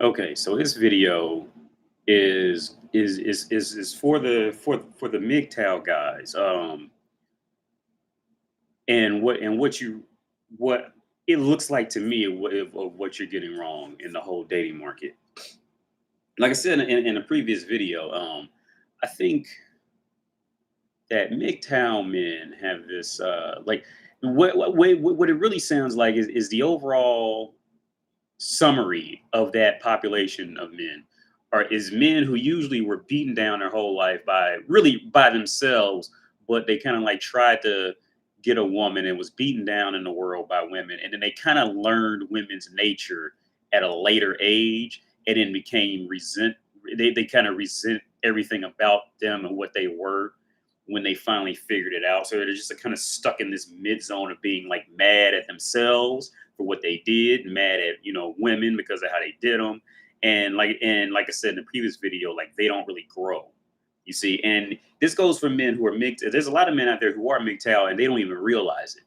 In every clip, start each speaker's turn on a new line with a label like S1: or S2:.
S1: Okay, so this video is for the MGTOW guys. And what it looks like to me of what you're getting wrong in the whole dating market. Like I said in a previous video, I think that MGTOW men have this like what it really sounds like is the overall summary of that population of men is men who usually were beaten down their whole life by themselves, but they kind of like tried to get a woman and was beaten down in the world by women, and then they kind of learned women's nature at a later age, and then became resent. They kind of resent everything about them and what they were when they finally figured it out. So they're just kind of stuck in this mid zone of being like mad at themselves for what they did, mad at women because of how they did them, and like I said in the previous video, like they don't really grow. You see, and this goes for men who are mixed. There's a lot of men out there who are MGTOW and they don't even realize it.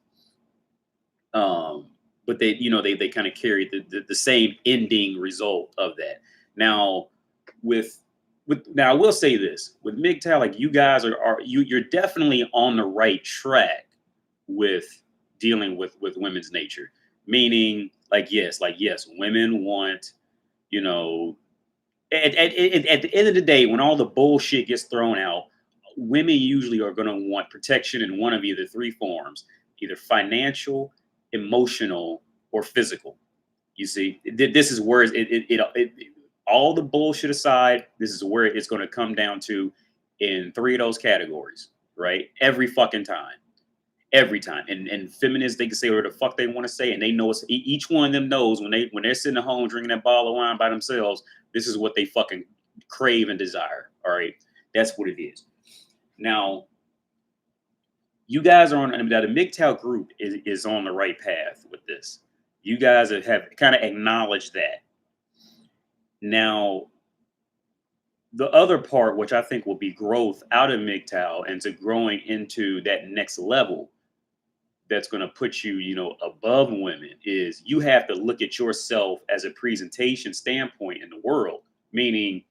S1: But they kind of carry the same ending result of that. Now, with now I will say this with MGTOW, like you guys you're definitely on the right track with dealing with women's nature. Meaning, like yes, women want, you know, at the end of the day, when all the bullshit gets thrown out, women usually are going to want protection in one of either three forms: either financial, emotional, or physical. You see, this is where all the bullshit aside, this is where it's going to come down to in three of those categories, right? Every fucking time. Every time. And feminists, they can say whatever the fuck they want to say, and they know each one of them knows when they're sitting at home drinking that bottle of wine by themselves, this is what they fucking crave and desire. All right, that's what it is. Now, you guys are on, I mean, the MGTOW group is on the right path with this. You guys have kind of acknowledged that. Now, the other part, which I think will be growth out of MGTOW and to growing into that next level, that's going to put you, above women, is you have to look at yourself as a presentation standpoint in the world. Meaning,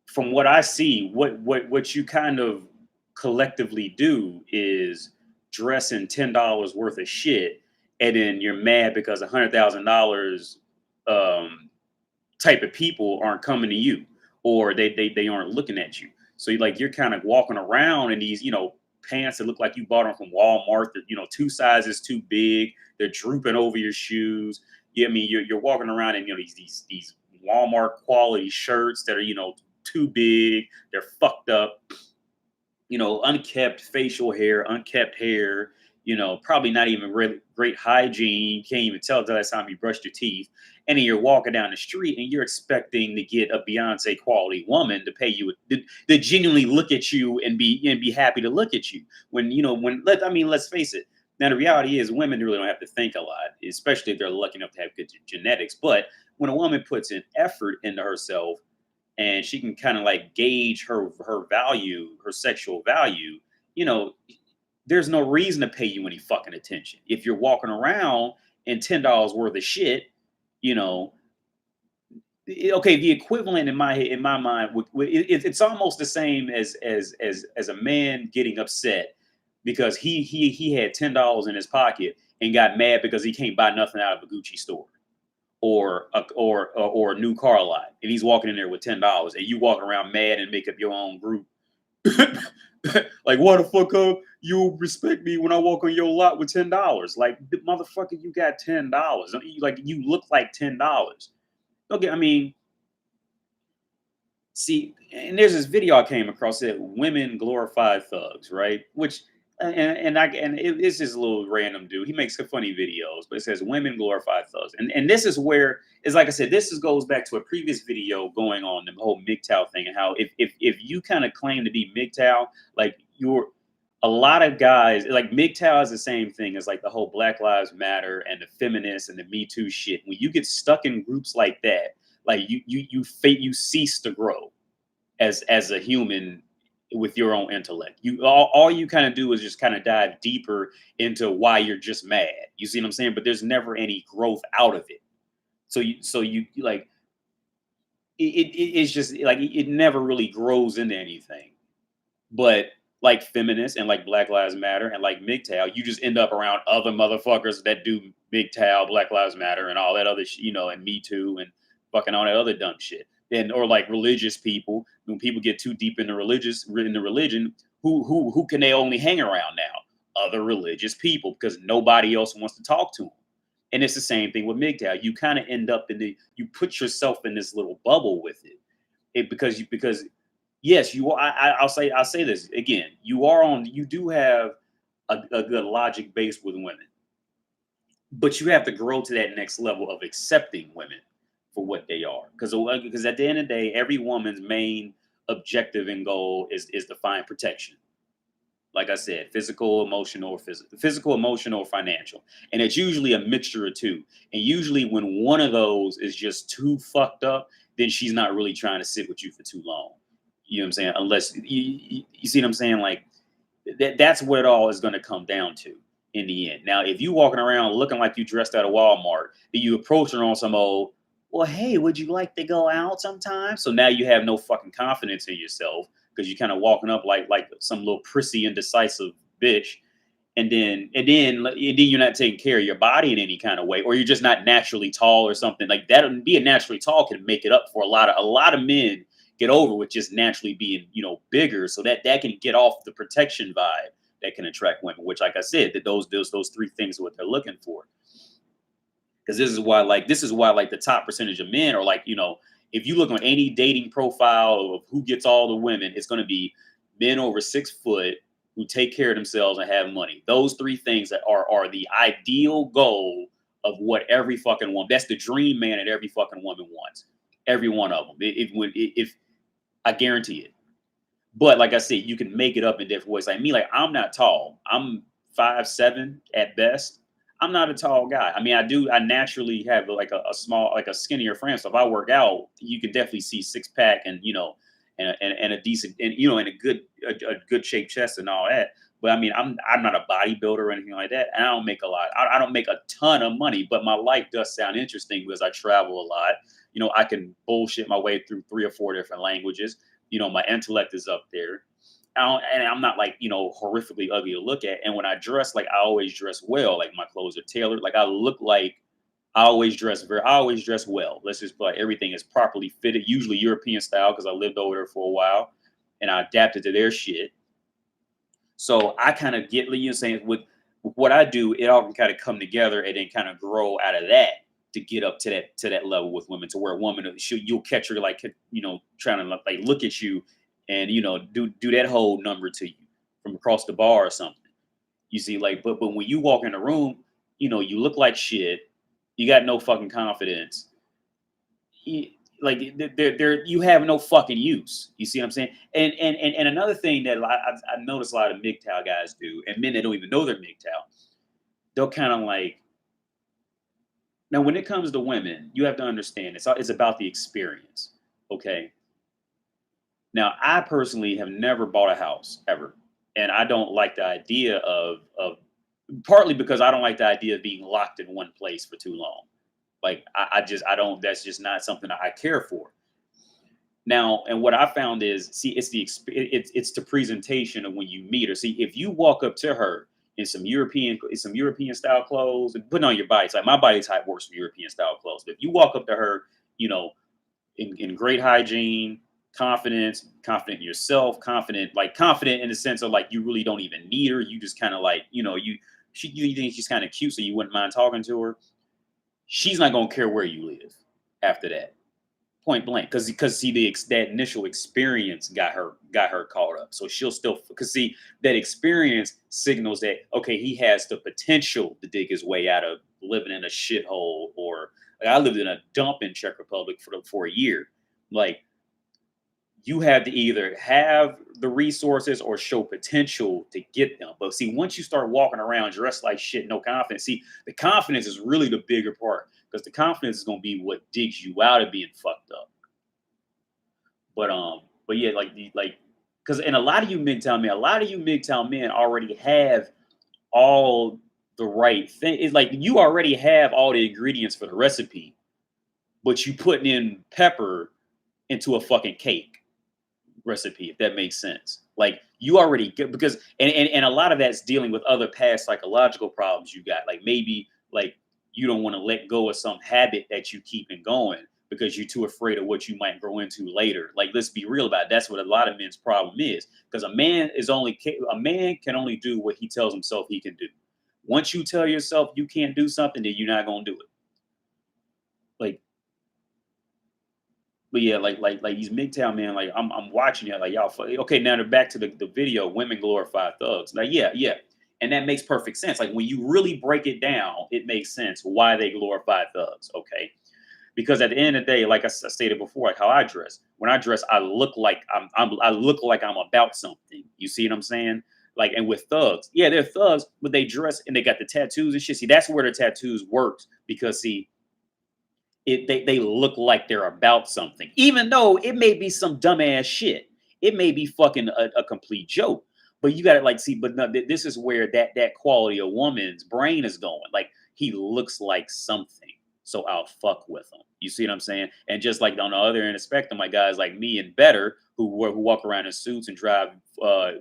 S1: from what I see, what you kind of collectively do is dress in $10 worth of shit, and then you're mad because $100,000 type of people aren't coming to you, or they aren't looking at you. So you're kind of walking around in these pants that look like you bought them from Walmart. That two sizes too big. They're drooping over your shoes. Yeah, I mean you're walking around in these Walmart quality shirts that are too big. They're fucked up. Unkept facial hair, unkept hair. Probably not even really great hygiene. You can't even tell the last time you brushed your teeth. And then you're walking down the street and you're expecting to get a Beyonce quality woman to pay you, to genuinely look at you and be happy to look at you. Let's face it. Now the reality is women really don't have to think a lot, especially if they're lucky enough to have good genetics. But when a woman puts in effort into herself, and she can kind of like gauge her value, her sexual value, you know, there's no reason to pay you any fucking attention. If you're walking around in $10 worth of shit, you know, okay, the equivalent in my mind, it's almost the same as a man getting upset because he had $10 in his pocket and got mad because he can't buy nothing out of a Gucci store or a new car lot, and he's walking in there with $10, and you walk around mad and make up your own group. Like, what the fuck up? You respect me when I walk on your lot with $10? Like, motherfucker, you got $10. Like, you look like $10. Okay, I mean, see, and there's this video I came across that women glorify thugs, right? Which it's just a little random dude. He makes funny videos, but it says women glorify thugs, and this is where it's like I said, goes back to a previous video going on the whole MGTOW thing and how if you kind of claim to be MGTOW, like you're a lot of guys like MGTOW is the same thing as like the whole Black Lives Matter and the feminists and the Me Too shit. When you get stuck in groups like that, like you cease to grow as a human with your own intellect. All you kind of do is just kind of dive deeper into why you're just mad. You see what I'm saying? But there's never any growth out of it. So you like it's just like it never really grows into anything. But like feminists and like Black Lives Matter and like MGTOW, you just end up around other motherfuckers that do MGTOW, Black Lives Matter, and all that other, and Me Too and fucking all that other dumb shit. And or like religious people, when people get too deep into religion, who can they only hang around now? Other religious people, because nobody else wants to talk to them. And it's the same thing with MGTOW. You kind of end up you put yourself in this little bubble with it because yes, you are. I'll say this again. You do have a good logic base with women, but you have to grow to that next level of accepting women for what they are. Because at the end of the day, every woman's main objective and goal is to find protection. Like I said, physical, emotional, financial, and it's usually a mixture of two. And usually, when one of those is just too fucked up, then she's not really trying to sit with you for too long. You know what I'm saying? Unless you see what I'm saying, like that's what it all is going to come down to in the end. Now, if you walking around looking like you dressed out of Walmart, then you approach her on some old, well, hey, would you like to go out sometime? So now you have no fucking confidence in yourself because you're kind of walking up like some little prissy, indecisive bitch, and then you're not taking care of your body in any kind of way, or you're just not naturally tall or something like that. Being naturally tall can make it up for a lot of men get over with just naturally being bigger, so that can get off the protection vibe that can attract women. Which, like I said, that those three things are what they're looking for. Because this is why the top percentage of men are like, if you look on any dating profile of who gets all the women, it's going to be men over 6 foot who take care of themselves and have money. Those three things that are the ideal goal of what every fucking woman. That's the dream man that every fucking woman wants. Every one of them. If I guarantee it. But like I said, you can make it up in different ways. Like me, like I'm not tall. I'm 5'7" at best. I'm not a tall guy. I mean, I naturally have like a small, like a skinnier frame. So if I work out, you can definitely see six pack and and a decent and a good shaped chest and all that. But I mean, I'm not a bodybuilder or anything like that. And I don't make a lot. I don't make a ton of money, but my life does sound interesting because I travel a lot. I can bullshit my way through 3 or 4 different languages. My intellect is up there. And I'm not like, horrifically ugly to look at. And when I dress, like I always dress well. Like my clothes are tailored. Like I look like I always dress well. Let's just put everything is properly fitted, usually European style, because I lived over there for a while and I adapted to their shit. So I kind of get, saying with what I do, it all can kind of come together and then kind of grow out of that to get up to that level with women, to where a woman you'll catch her like trying to like look at you and do that whole number to you from across the bar or something. You see, like, but when you walk in the room, you look like shit. You got no fucking confidence. Like you have no fucking use. You see what I'm saying? And another thing that I notice a lot of MGTOW guys do, and men that don't even know they're MGTOW, they'll kind of like. Now, when it comes to women, you have to understand it's about the experience. Okay. Now, I personally have never bought a house ever, and I don't like the idea of partly because I don't like the idea of being locked in one place for too long. Like I don't. That's just not something I care for. Now, and what I found is, see, it's the presentation of when you meet her. See, if you walk up to her in some European style clothes and putting on your body type, my body type works for European style clothes. But if you walk up to her, you know, in great hygiene, confident in yourself, confident in the sense of like you really don't even need her. You just kind of like, you think she's kind of cute, so you wouldn't mind talking to her. She's not gonna care where you live after that, point blank, because see that initial experience got her caught up. So she'll still, because see that experience signals that okay, he has the potential to dig his way out of living in a shithole, or like I lived in a dump in Czech Republic for a year. Like you have to either have the resources or show potential to get them. But see, once you start walking around dressed like shit, no confidence, see, the confidence is really the bigger part, because the confidence is going to be what digs you out of being fucked up. But yeah, because and a lot of you MGTOW men already have all the right thing. It's like you already have all the ingredients for the recipe. but you putting in pepper into a fucking cake recipe, if that makes sense. Like you already get, because and a lot of that's dealing with other past psychological problems you got. Like maybe like you don't want to let go of some habit that you keep going because you're too afraid of what you might grow into later. Like let's be real about it. That's what a lot of men's problem is. Because a man can only do what he tells himself he can do. Once you tell yourself you can't do something, then you're not gonna do it. Like, but yeah, like these MGTOW men, like I'm watching it, like y'all. Okay, now they're back to the video. Women glorify thugs. Like yeah, and that makes perfect sense. Like when you really break it down, it makes sense why they glorify thugs. Okay, because at the end of the day, like I stated before, like how I dress. When I dress, I look like I look like I'm about something. You see what I'm saying? Like, and with thugs, yeah, they're thugs, but they dress and they got the tattoos and shit. See, that's where the tattoos works because see, they look like they're about something, even though it may be some dumbass shit. It may be fucking a complete joke. But you got to like see. But no, this is where that quality of woman's brain is going. Like he looks like something, so I'll fuck with him. You see what I'm saying? And just like on the other end of the spectrum, like guys like me and better who walk around in suits and drive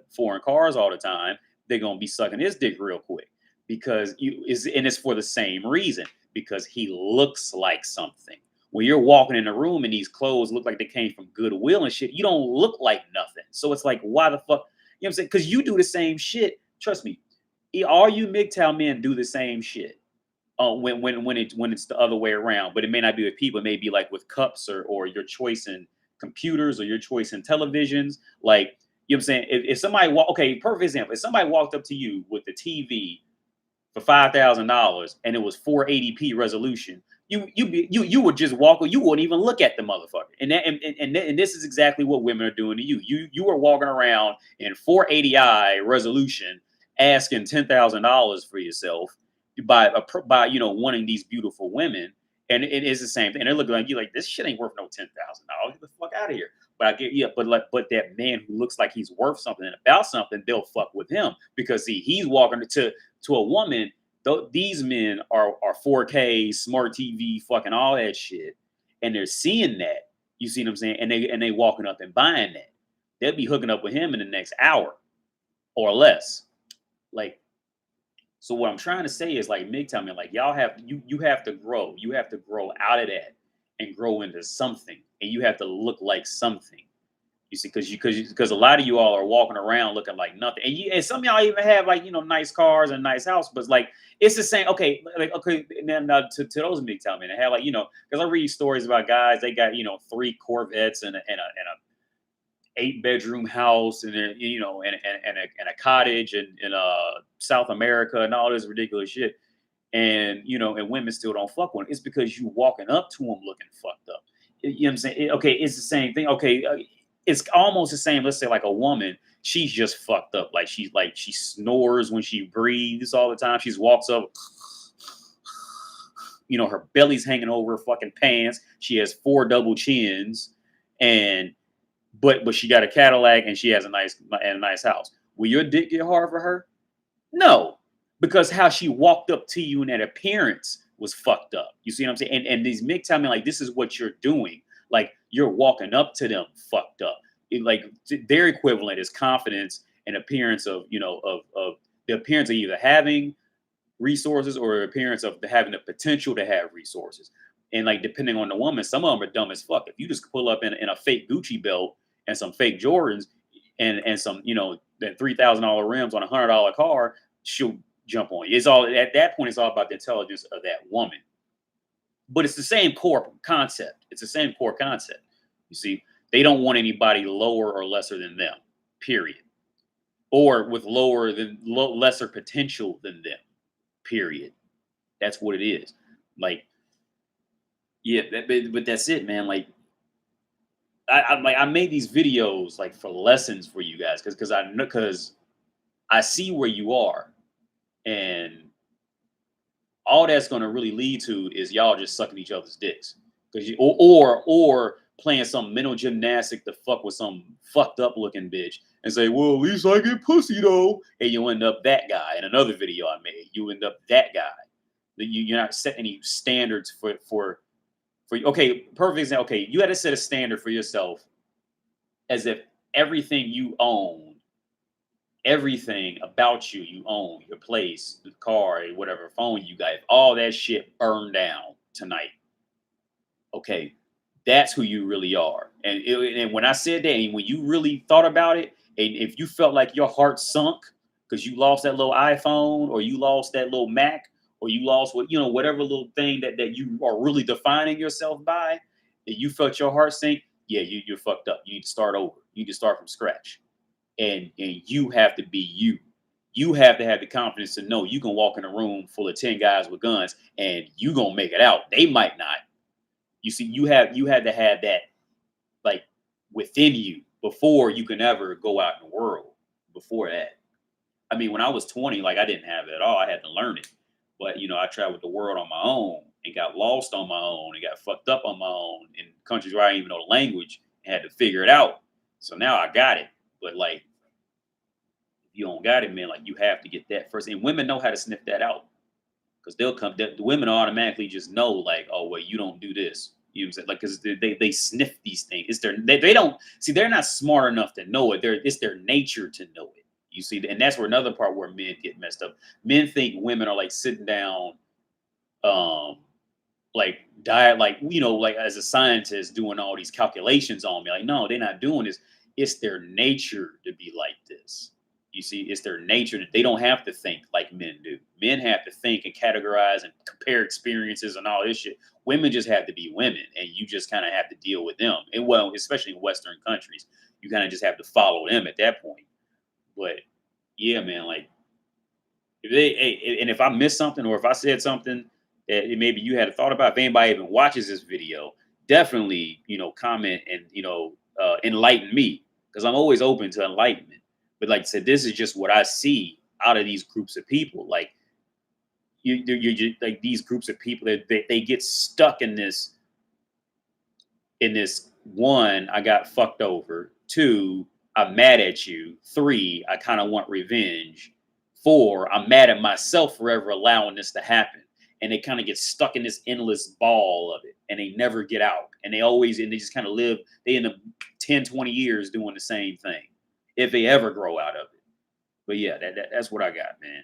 S1: foreign cars all the time, they're gonna be sucking his dick real quick because and it's for the same reason because he looks like something. When you're walking in a room and these clothes look like they came from Goodwill and shit, you don't look like nothing. So it's like, why the fuck? You know what I'm saying? Because you do the same shit. Trust me, all you MGTOW men do the same shit. When it's the other way around, but it may not be with people. It may be like with cups or your choice in computers or your choice in televisions. Like you know what I'm saying? If somebody okay, perfect example. If somebody walked up to you with the TV for $5,000 and it was 480p resolution, you would just walk, or you wouldn't even look at the motherfucker. And this is exactly what women are doing to you. You are walking around in 480i resolution, asking $10,000 for yourself by wanting these beautiful women, and it is the same thing. And they're looking like you like this shit ain't worth no $10,000. Get the fuck out of here. But I get but that man who looks like he's worth something and about something, they'll fuck with him because see he's walking to a woman. These men are 4K, smart TV, fucking all that shit, and they're seeing that. You see what I'm saying? And they walking up and buying that. They'll be hooking up with him in the next hour or less. Like, so what I'm trying to say is like MGTOW man, like y'all have you have to grow. You have to grow out of that and grow into something, and you have to look like something. You see, because a lot of you all are walking around looking like nothing, and some of y'all even have like nice cars and nice house, but it's like it's the same. Okay, like okay, and then to those MGTOW men, they have like because I read stories about guys they got 3 Corvettes and a 8-bedroom house and then and a cottage in South America and all this ridiculous shit, and and women still don't fuck with them. It's because you walking up to them looking fucked up. You know what I'm saying? Okay, it's the same thing. Okay. It's almost the same. Let's say like a woman, she's just fucked up. Like she snores when she breathes all the time. She walks up, her belly's hanging over her fucking pants. She has 4 double chins, and but she got a Cadillac and she has a nice house. Will your dick get hard for her? No, because how she walked up to you in that appearance was fucked up. You see what I'm saying? And these MGTOW men, like, this is what you're doing. Like, you're walking up to them fucked up. Like, their equivalent is confidence and appearance of the appearance of either having resources or appearance of having the potential to have resources. And like, depending on the woman, some of them are dumb as fuck. If you just pull up in a fake Gucci belt and some fake Jordans and some, that $3,000 rims on $100 car, she'll jump on you. It's all at that point. It's all about the intelligence of that woman. But it's the same core concept. It's the same core concept. You see, they don't want anybody lower or lesser than them. Period. Or with lesser potential than them. Period. That's what it is. Like, yeah, but that's it, man. Like, I made these videos like for lessons for you guys because I see where you are, and all that's going to really lead to is y'all just sucking each other's dicks because or playing some mental gymnastic to fuck with some fucked up looking bitch and say, well, at least I get pussy though, and you end up that guy. In another video I made, you end up that guy. You're not setting any standards for For okay, perfect example. Okay, you had to set a standard for yourself as if everything you own, everything about you, you own your place, the car, whatever phone you got, if all that shit burned down tonight. Okay, that's who you really are. And when I said that, and when you really thought about it, and if you felt like your heart sunk because you lost that little iPhone, or you lost that little Mac, or you lost what, whatever little thing that you are really defining yourself by, and you felt your heart sink, yeah, you're fucked up. You need to start over. You need to start from scratch. And you have to be you. You have to have the confidence to know you can walk in a room full of 10 guys with guns and you gonna make it out. They might not. You see, you had to have that, like, within you before you can ever go out in the world. Before that, I mean, when I was 20, like, I didn't have it at all. I had to learn it. But I traveled the world on my own and got lost on my own and got fucked up on my own in countries where I didn't even know the language and had to figure it out. So now I got it. But like, if you don't got it, man, like, you have to get that first. And women know how to sniff that out, because they'll come. The women automatically just know, like, oh well, you don't do this. You know what I'm saying? Like, because they sniff these things. They don't see. They're not smart enough to know it. It's their nature to know it. You see, and that's where another part where men get messed up. Men think women are like sitting down, um, like diet, like, like, as a scientist doing all these calculations on me. Like, no, they're not doing this. It's their nature to be like this. You see, it's their nature that they don't have to think like men do. Men have to think and categorize and compare experiences and all this shit. Women just have to be women, and you just kind of have to deal with them. And well, especially in Western countries, you kind of just have to follow them at that point. But yeah, man, like, and if I missed something, or if I said something that maybe you had a thought about, if anybody even watches this video, definitely, comment and, enlighten me, because I'm always open to enlightenment. But like I said, this is just what I see out of these groups of people. Like, you're just, like, these groups of people that they get stuck in this one, I got fucked over. Two, I'm mad at you. Three, I kind of want revenge. Four, I'm mad at myself for ever allowing this to happen. And they kind of get stuck in this endless ball of it, and they never get out. And they just kind of live, they end up 10, 20 years doing the same thing, if they ever grow out of it. But yeah, that's what I got, man.